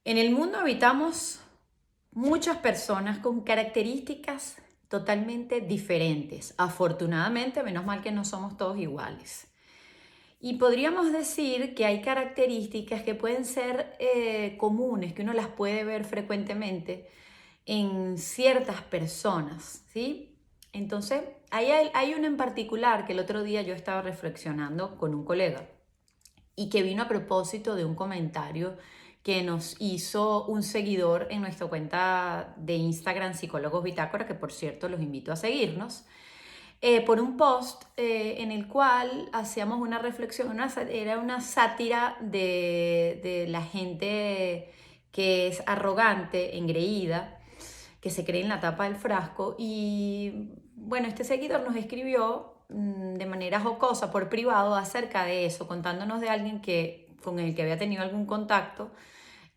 En el mundo habitamos muchas personas con características totalmente diferentes. Afortunadamente, menos mal que no somos todos iguales. Y podríamos decir que hay características que pueden ser comunes, que uno las puede ver frecuentemente en ciertas personas, ¿sí? Entonces, hay una en particular que el otro día yo estaba reflexionando con un colega y que vino a propósito de un comentario que nos hizo un seguidor en nuestra cuenta de Instagram Psicólogos Bitácora, que por cierto los invito a seguirnos, por un post en el cual hacíamos una reflexión, era una sátira de la gente que es arrogante, engreída, que se cree en la tapa del frasco. Y bueno, este seguidor nos escribió de manera jocosa por privado acerca de eso, contándonos de alguien con el que había tenido algún contacto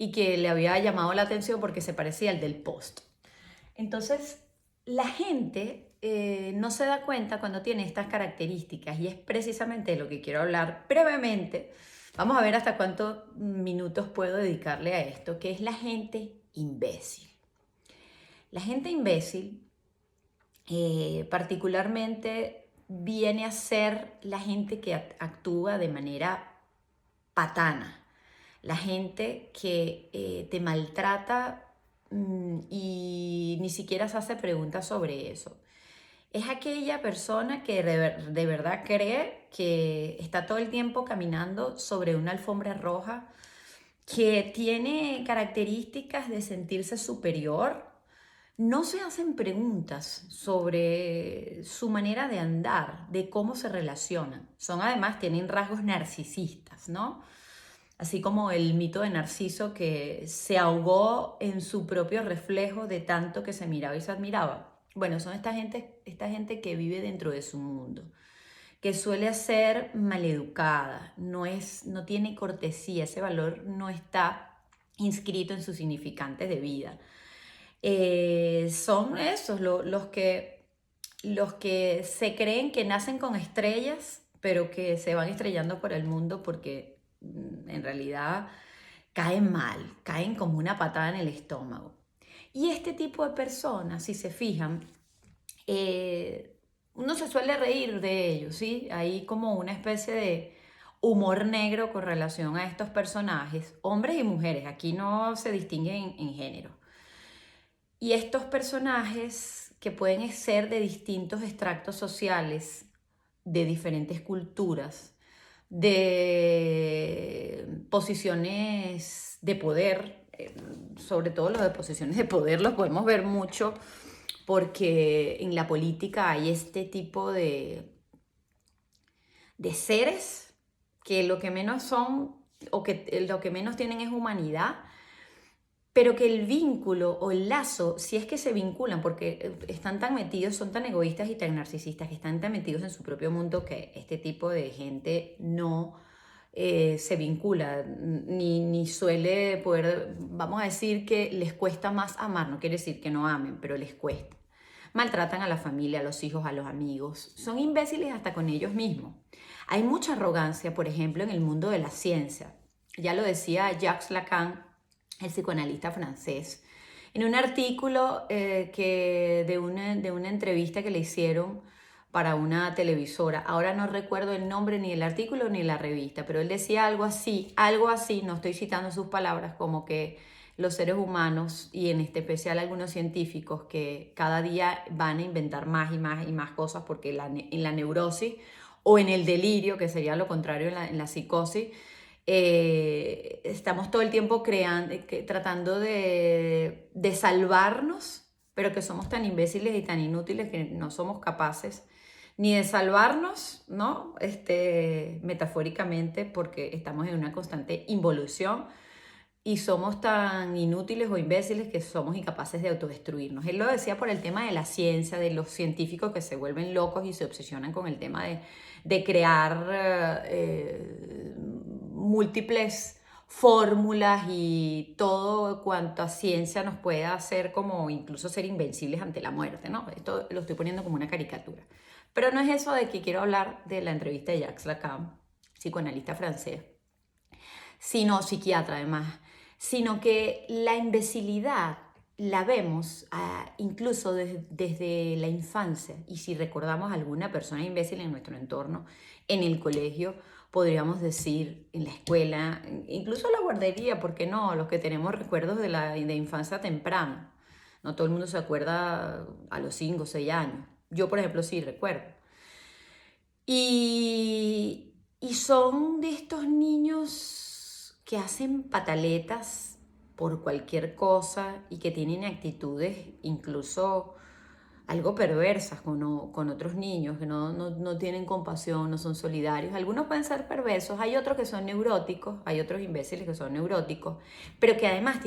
y que le había llamado la atención porque se parecía al del post. Entonces, la gente no se da cuenta cuando tiene estas características, y es precisamente de lo que quiero hablar brevemente. Vamos a ver hasta cuántos minutos puedo dedicarle a esto, que es la gente imbécil. La gente imbécil particularmente viene a ser la gente que actúa de manera patana, la gente que te maltrata y ni siquiera se hace preguntas sobre eso. Es aquella persona que de verdad cree que está todo el tiempo caminando sobre una alfombra roja, que tiene características de sentirse superior. No se hacen preguntas sobre su manera de andar, de cómo se relacionan. Tienen rasgos narcisistas, ¿no? Así como el mito de Narciso, que se ahogó en su propio reflejo de tanto que se miraba y se admiraba. Bueno, son esta gente que vive dentro de su mundo, que suele ser maleducada, no tiene cortesía, ese valor no está inscrito en sus significantes de vida. Son esos los que se creen que nacen con estrellas, pero que se van estrellando por el mundo porque en realidad caen mal, caen como una patada en el estómago. Y este tipo de personas, si se fijan, uno se suele reír de ellos, ¿sí? Hay como una especie de humor negro con relación a estos personajes, hombres y mujeres, aquí no se distinguen en género. Y estos personajes que pueden ser de distintos extractos sociales, de diferentes culturas, de posiciones de poder, sobre todo los de posiciones de poder los podemos ver mucho porque en la política hay este tipo de seres que lo que menos son o que lo que menos tienen es humanidad, pero que el vínculo o el lazo, si es que se vinculan, porque están tan metidos, son tan egoístas y tan narcisistas, que están tan metidos en su propio mundo, que este tipo de gente no se vincula, ni suele poder, vamos a decir que les cuesta más amar, no quiere decir que no amen, pero les cuesta. Maltratan a la familia, a los hijos, a los amigos, son imbéciles hasta con ellos mismos. Hay mucha arrogancia, por ejemplo, en el mundo de la ciencia. Ya lo decía Jacques Lacan, el psicoanalista francés, en un artículo de una entrevista que le hicieron para una televisora. Ahora no recuerdo el nombre ni del artículo ni la revista, pero él decía algo así, no estoy citando sus palabras, como que los seres humanos, y en este especial algunos científicos, que cada día van a inventar más y más y más cosas, porque en la neurosis o en el delirio, que sería lo contrario en la psicosis, estamos todo el tiempo tratando de salvarnos, pero que somos tan imbéciles y tan inútiles que no somos capaces ni de salvarnos, ¿no? Metafóricamente, porque estamos en una constante involución y somos tan inútiles o imbéciles que somos incapaces de autodestruirnos. Él lo decía por el tema de la ciencia, de los científicos que se vuelven locos y se obsesionan con el tema de crear múltiples fórmulas y todo cuanto a ciencia nos pueda hacer, como incluso ser invencibles ante la muerte, ¿no? Esto lo estoy poniendo como una caricatura. Pero no es eso de que quiero hablar de la entrevista de Jacques Lacan, psicoanalista francés, sino psiquiatra además, sino que la imbecilidad la vemos incluso desde la infancia. Y si recordamos a alguna persona imbécil en nuestro entorno, en el colegio, podríamos decir, en la escuela, incluso en la guardería, ¿por qué no? Los que tenemos recuerdos de infancia temprana. No todo el mundo se acuerda a los 5 o 6 años. Yo, por ejemplo, sí recuerdo. Y son de estos niños que hacen pataletas por cualquier cosa y que tienen actitudes incluso algo perversas con otros niños, que no tienen compasión, no son solidarios. Algunos pueden ser perversos, hay otros que son neuróticos, hay otros imbéciles que son neuróticos, pero que además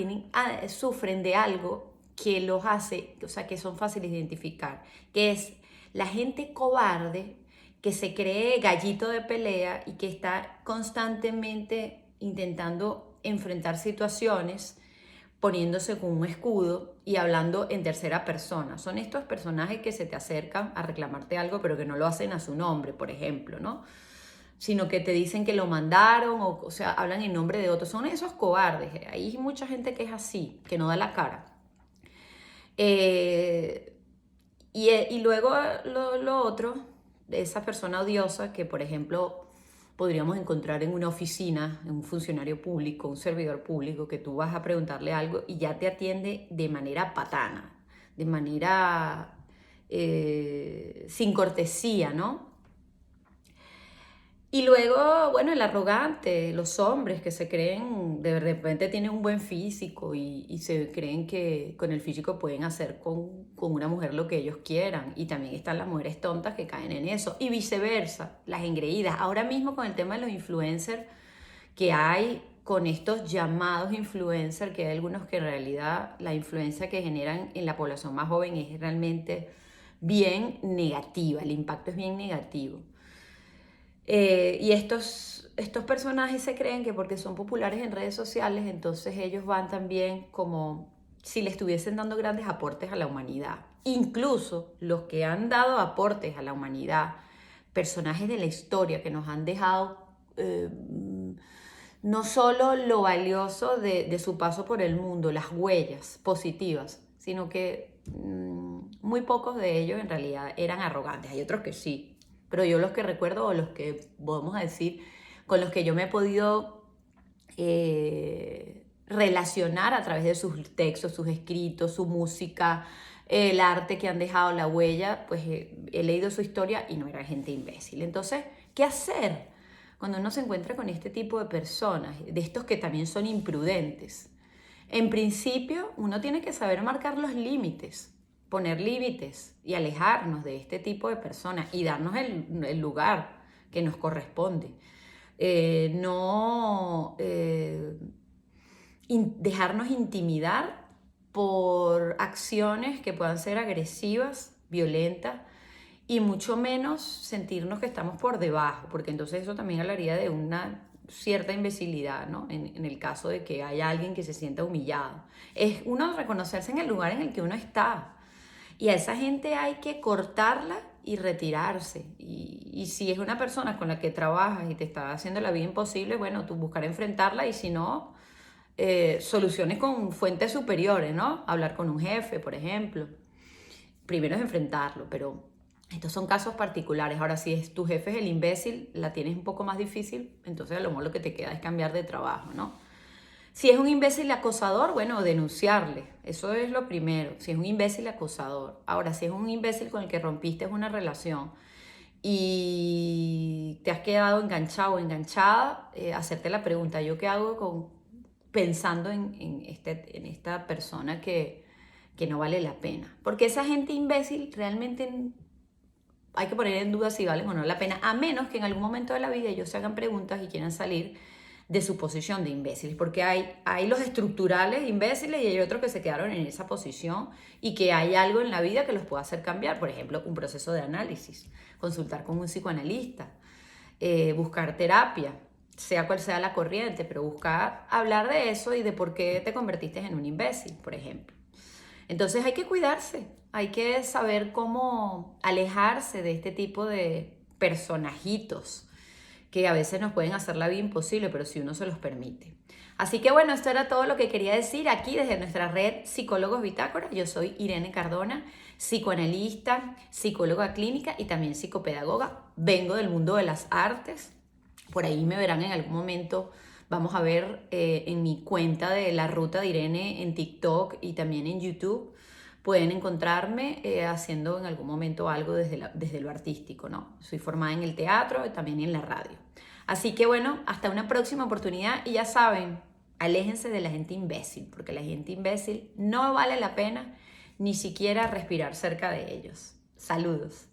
sufren de algo que los hace, o sea, que son fáciles de identificar, que es la gente cobarde que se cree gallito de pelea y que está constantemente intentando enfrentar situaciones poniéndose con un escudo y hablando en tercera persona. Son estos personajes que se te acercan a reclamarte algo, pero que no lo hacen a su nombre, por ejemplo, ¿no? Sino que te dicen que lo mandaron, o sea, hablan en nombre de otros. Son esos cobardes. Hay mucha gente que es así, que no da la cara. Y luego lo otro, esa persona odiosa que, por ejemplo, podríamos encontrar en una oficina, en un funcionario público, un servidor público, que tú vas a preguntarle algo y ya te atiende de manera patana, de manera sin cortesía, ¿no? Y luego, bueno, el arrogante, los hombres que se creen, de repente tienen un buen físico y se creen que con el físico pueden hacer con una mujer lo que ellos quieran. Y también están las mujeres tontas que caen en eso. Y viceversa, las engreídas. Ahora mismo con el tema de los influencers que hay, con estos llamados influencers, que hay algunos que en realidad la influencia que generan en la población más joven es realmente bien negativa, el impacto es bien negativo. Y estos personajes se creen que porque son populares en redes sociales, entonces ellos van también como si le estuviesen dando grandes aportes a la humanidad. Incluso los que han dado aportes a la humanidad, personajes de la historia que nos han dejado no solo lo valioso de su paso por el mundo, las huellas positivas, sino que muy pocos de ellos en realidad eran arrogantes. Hay otros que sí, pero yo los que recuerdo, o los que vamos a decir, con los que yo me he podido relacionar a través de sus textos, sus escritos, su música, el arte que han dejado, la huella, pues he leído su historia y no era gente imbécil. Entonces, ¿qué hacer cuando uno se encuentra con este tipo de personas, de estos que también son imprudentes? En principio, uno tiene que saber marcar los límites, poner límites y alejarnos de este tipo de personas y darnos el lugar que nos corresponde. No dejarnos intimidar por acciones que puedan ser agresivas, violentas, y mucho menos sentirnos que estamos por debajo, porque entonces eso también hablaría de una cierta imbecilidad, ¿no? En el caso de que haya alguien que se sienta humillado. Es uno reconocerse en el lugar en el que uno está. Y a esa gente hay que cortarla y retirarse. Y si es una persona con la que trabajas y te está haciendo la vida imposible, bueno, tú buscar enfrentarla, y si no, soluciones con fuentes superiores, ¿no? Hablar con un jefe, por ejemplo. Primero es enfrentarlo, pero estos son casos particulares. Ahora, si es tu jefe es el imbécil, la tienes un poco más difícil, entonces a lo mejor lo que te queda es cambiar de trabajo, ¿no? Si es un imbécil acosador, bueno, denunciarle. Eso es lo primero. Si es un imbécil acosador. Ahora, si es un imbécil con el que rompiste una relación y te has quedado enganchado o enganchada, hacerte la pregunta, ¿yo qué hago pensando en esta persona que no vale la pena? Porque esa gente imbécil realmente hay que poner en duda si valen o no la pena, a menos que en algún momento de la vida ellos se hagan preguntas y quieran salir de su posición de imbéciles, porque hay los estructurales imbéciles y hay otros que se quedaron en esa posición y que hay algo en la vida que los puede hacer cambiar. Por ejemplo, un proceso de análisis, consultar con un psicoanalista, buscar terapia, sea cual sea la corriente, pero buscar hablar de eso y de por qué te convertiste en un imbécil, por ejemplo. Entonces hay que cuidarse, hay que saber cómo alejarse de este tipo de personajitos que a veces nos pueden hacer la vida imposible, pero si uno se los permite. Así que bueno, esto era todo lo que quería decir aquí desde nuestra red Psicólogos Bitácora. Yo soy Irene Cardona, psicoanalista, psicóloga clínica y también psicopedagoga. Vengo del mundo de las artes. Por ahí me verán en algún momento. Vamos a ver en mi cuenta de La Ruta de Irene en TikTok y también en YouTube. Pueden encontrarme haciendo en algún momento algo desde lo artístico, ¿no? Soy formada en el teatro y también en la radio. Así que bueno, hasta una próxima oportunidad y ya saben, aléjense de la gente imbécil, porque la gente imbécil no vale la pena ni siquiera respirar cerca de ellos. Saludos.